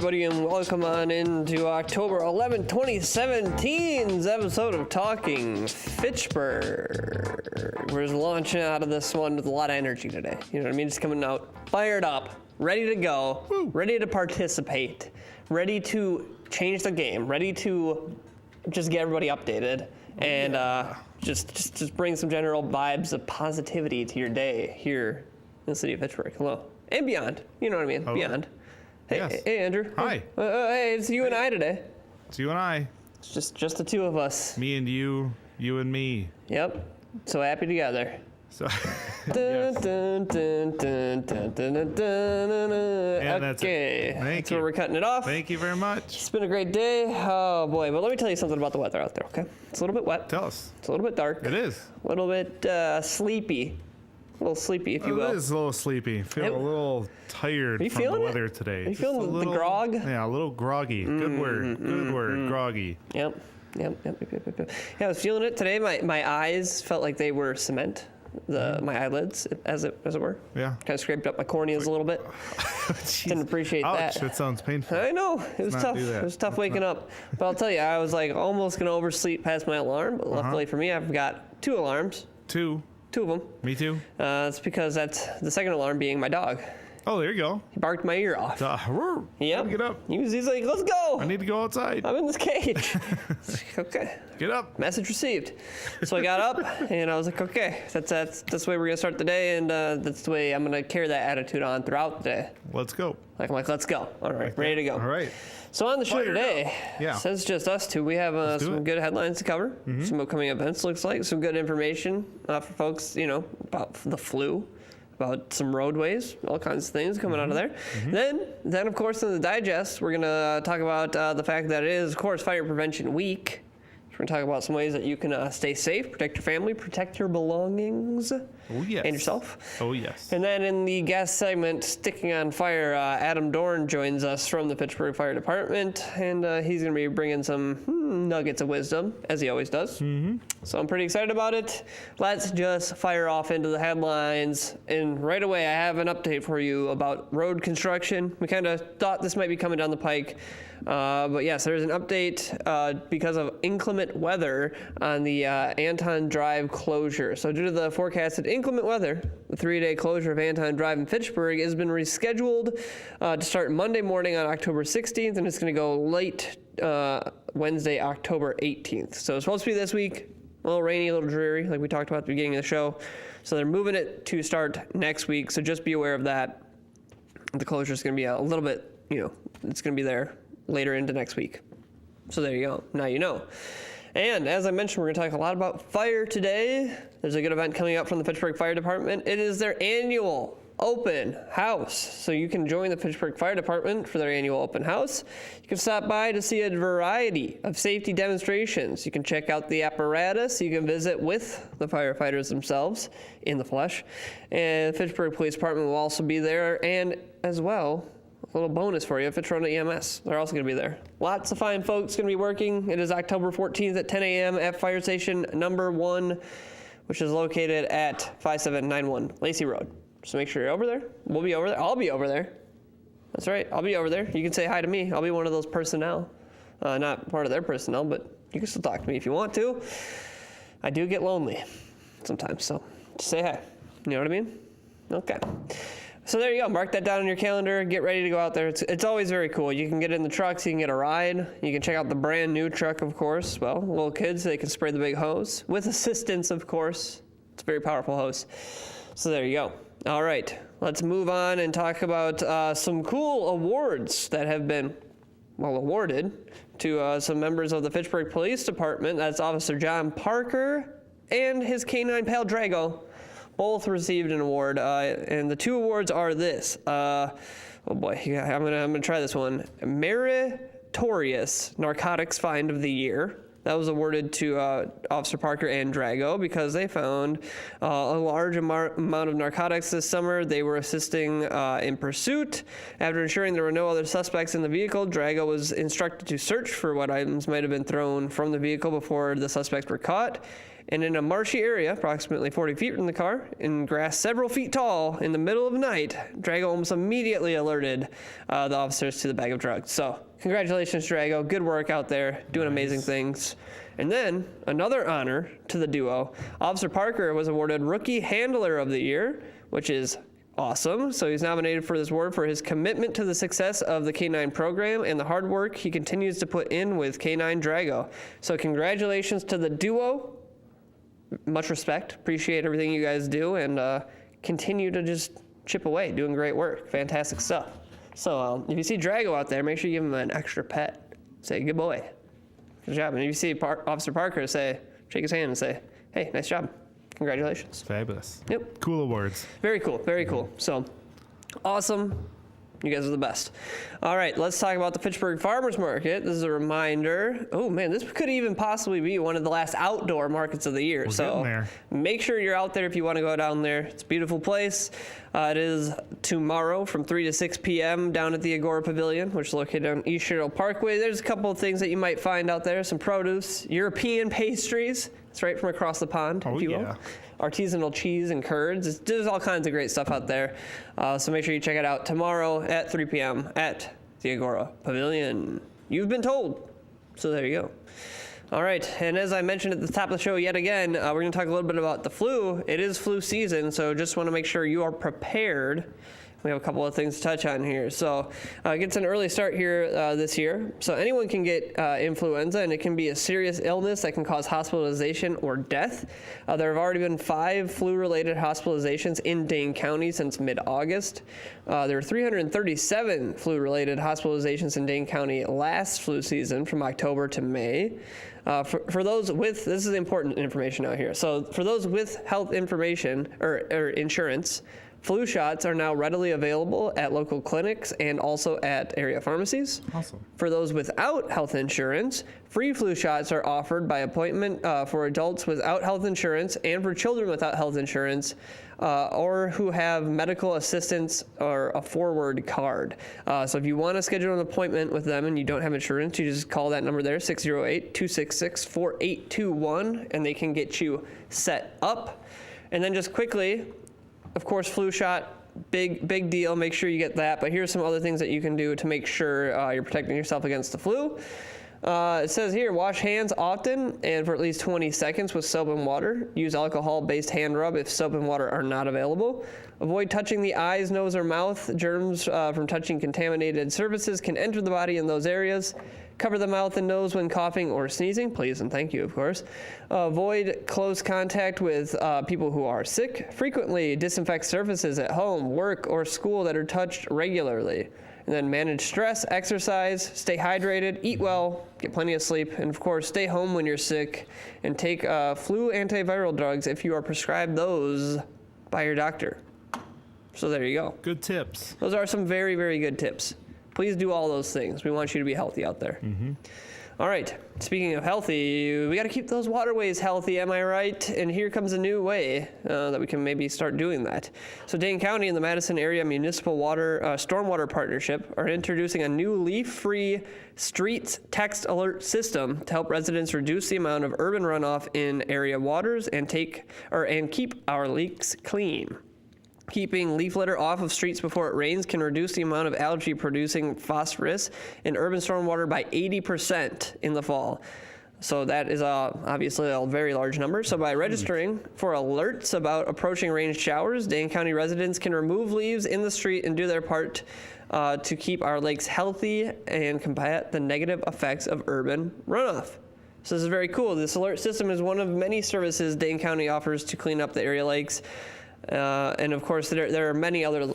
everybody, and welcome on into October 11, 2017's episode of Talking Fitchburg. We're just launching out of this one with a lot of energy today. You know what I mean? Just coming out fired up, ready to go, ready to participate, ready to change the game, ready to just get everybody updated, and just bring some general vibes of positivity to your day here in the city of Pittsburgh. Hello. And beyond. You know what I mean? Hello. Beyond. Hey, yes. Hey, Andrew. Hi. Hey, it's you and I today. It's you and I. It's just the two of us. Me and you and me. Yep. So happy together. So. Dun, dun, dun, dun, dun, dun, dun, dun, And that's okay. it. Thank you. Where we're cutting it off. Thank you very much. It's been a great day. Oh boy, but let me tell you something about the weather out there, okay? It's a little bit wet. Tell us. It's a little bit dark. It is. A little bit sleepy. A little sleepy, if you will. It is a little sleepy. Feel a little tired from the weather it? today. Are you feeling the grog? Yeah, a little groggy. Good word. Good word. Groggy. Yep. Yeah, I was feeling it today. My eyes felt like they were cement. My eyelids, as it were. Yeah. Kind of scraped up my corneas a little bit. Didn't appreciate Ouch, that. That sounds painful. I know. It was tough. It was tough waking up. But I'll tell you, I was like almost gonna oversleep past my alarm. But luckily for me, I've got two alarms. Two of them. Me too. It's because that's the second alarm being my dog. Oh, there you go. He barked my ear off. Yep. Get up. He's like, let's go. I need to go outside. I'm in this cage. Okay. Get up. Message received. So I got up and I was like, okay, that's the way we're gonna start the day, and that's the way I'm gonna carry that attitude on throughout the day. Let's go. I'm like, let's go. All right, ready to go. All right. So on the show today, since it's just us two, we have some good headlines to cover, some upcoming events, looks like, some good information for folks, about the flu, about some roadways, all kinds of things coming out of there. Then of course, in the digest, we're going to talk about the fact that it is, of course, Fire Prevention Week. We're going to talk about some ways that you can stay safe, protect your family, protect your belongings, and yourself. Oh, yes. And then in the guest segment, Sticking on Fire, Adam Dorn joins us from the Pittsburgh Fire Department, and he's going to be bringing some nuggets of wisdom, as he always does. So I'm pretty excited about it. Let's just fire off into the headlines. And right away, I have an update for you about road construction. We kind of thought this might be coming down the pike. But yes, there's an update because of inclement weather on the Anton Drive closure. So due to the forecasted inclement weather, the 3-day closure of Anton Drive in Fitchburg has been rescheduled to start Monday morning on October 16th, and it's going to go late Wednesday, October 18th. So it's supposed to be this week, a little rainy, a little dreary, like we talked about at the beginning of the show. So they're moving it to start next week, so just be aware of that. The closure is going to be a little bit, it's going to be there later into next week. So there you go. Now you know. And as I mentioned, we're going to talk a lot about fire today. There's a good event coming up from the Pittsburgh Fire Department. It is their annual open house. So you can join the Pittsburgh Fire Department for their annual open house. You can stop by to see a variety of safety demonstrations. You can check out the apparatus. You can visit with the firefighters themselves in the flesh. And the Pittsburgh Police Department will also be there, and as well, a little bonus for you, Fitrona EMS. They're also going to be there. Lots of fine folks going to be working. It is October 14th at 10 a.m. at Fire Station number 1, which is located at 5791 Lacey Road. So make sure you're over there. We'll be over there. I'll be over there. That's right. I'll be over there. You can say hi to me. I'll be one of those personnel. Not part of their personnel, but you can still talk to me if you want to. I do get lonely sometimes, so just say hi. You know what I mean? Okay. So there you go. Mark that down on your calendar. Get ready to go out there. It's always very cool. You can get in the trucks. You can get a ride. You can check out the brand new truck, of course. Well, little kids, they can spray the big hose. With assistance, of course. It's a very powerful hose. So there you go. All right. Let's move on and talk about some cool awards that have been, awarded to some members of the Fitchburg Police Department. That's Officer John Parker and his canine pal Drago. Both received an award, and the two awards are this. Oh boy, I'm gonna try this one. Meritorious Narcotics Find of the Year. That was awarded to Officer Parker and Drago because they found a large amount of narcotics this summer. They were assisting in pursuit. After ensuring there were no other suspects in the vehicle, Drago was instructed to search for what items might have been thrown from the vehicle before the suspects were caught. And in a marshy area, approximately 40 feet from the car, in grass several feet tall, in the middle of the night, Drago almost immediately alerted the officers to the bag of drugs. So, congratulations, Drago. Good work out there, doing amazing things. And then, another honor to the duo. Officer Parker was awarded Rookie Handler of the Year, which is awesome. So he's nominated for this award for his commitment to the success of the K9 program and the hard work he continues to put in with K9 Drago. So congratulations to the duo. Much respect. Appreciate everything you guys do, and continue to just chip away, doing great work. Fantastic stuff. So if you see Drago out there, make sure you give him an extra pet. Say, good boy. Good job. And if you see Officer Parker, shake his hand and say, hey, nice job. Congratulations. Fabulous. Yep. Cool awards. Very cool. Very cool. So awesome. You guys are the best. All right, let's talk about the Fitchburg Farmers Market. This is a reminder. Oh man, this could even possibly be one of the last outdoor markets of the year. We're so there. Make sure you're out there if you want to go down there. It's a beautiful place. It is tomorrow from 3 to 6 p.m. down at the Agora Pavilion, which is located on East Sherrill Parkway. There's a couple of things that you might find out there. Some produce, European pastries. It's right from across the pond, if you will. Artisanal cheese and curds. There's all kinds of great stuff out there. So make sure you check it out tomorrow at 3 p.m. at the Agora Pavilion. You've been told. So there you go. All right, and as I mentioned at the top of the show yet again, we're going to talk a little bit about the flu. It is flu season, so just want to make sure you are prepared. We have a couple of things to touch on here. So it gets an early start here this year. So anyone can get influenza, and it can be a serious illness that can cause hospitalization or death. There have already been 5 flu-related hospitalizations in Dane County since mid-August. There were 337 flu-related hospitalizations in Dane County last flu season from October to May. For those with, this is important information out here. So for those with health information or insurance, flu shots are now readily available at local clinics and also at area pharmacies. Awesome. For those without health insurance, free flu shots are offered by appointment for adults without health insurance and for children without health insurance or who have medical assistance or a forward card. So if you want to schedule an appointment with them and you don't have insurance, you just call that number there, 608-266-4821, and they can get you set up. And then just quickly, of course, flu shot, big deal. Make sure you get that. But here's some other things that you can do to make sure you're protecting yourself against the flu. It says here, wash hands often and for at least 20 seconds with soap and water. Use alcohol-based hand rub if soap and water are not available. Avoid touching the eyes, nose, or mouth. Germs from touching contaminated surfaces can enter the body in those areas. Cover the mouth and nose when coughing or sneezing, please and thank you, of course. Avoid close contact with people who are sick. Frequently disinfect surfaces at home, work, or school that are touched regularly. And then manage stress, exercise, stay hydrated, eat well, get plenty of sleep, and of course, stay home when you're sick, and take flu antiviral drugs if you are prescribed those by your doctor. So there you go. Good tips. Those are some very, very good tips. Please do all those things. We want you to be healthy out there. Mm-hmm. All right. Speaking of healthy, we got to keep those waterways healthy, am I right? And here comes a new way that we can maybe start doing that. So Dane County and the Madison Area Municipal Water Stormwater Partnership are introducing a new leaf-free streets text alert system to help residents reduce the amount of urban runoff in area waters and keep our leaks clean. Keeping leaf litter off of streets before it rains can reduce the amount of algae producing phosphorus in urban stormwater by 80% in the fall. So that is obviously a very large number. So by registering for alerts about approaching rain showers, Dane County residents can remove leaves in the street and do their part to keep our lakes healthy and combat the negative effects of urban runoff. So this is very cool. This alert system is one of many services Dane County offers to clean up the area lakes. And of course, there are many other,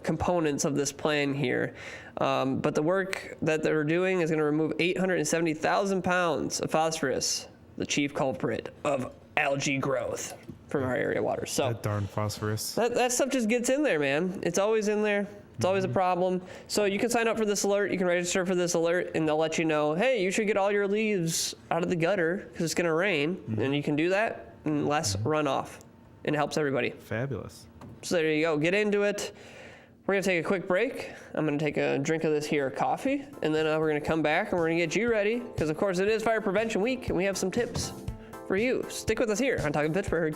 components of this plan here. But the work that they're doing is going to remove 870,000 pounds of phosphorus, the chief culprit of algae growth from our area water. So that darn phosphorus. That stuff just gets in there, man. It's always in there. It's always a problem. So you can sign up for this alert. You can register for this alert, and they'll let you know, hey, you should get all your leaves out of the gutter because it's going to rain. And you can do that and less runoff. And it helps everybody. Fabulous. So there you go. Get into it. We're going to take a quick break. I'm going to take a drink of this here coffee, and then we're going to come back and we're going to get you ready because, of course, it is Fire Prevention Week, and we have some tips for you. Stick with us here on Talking Pittsburgh.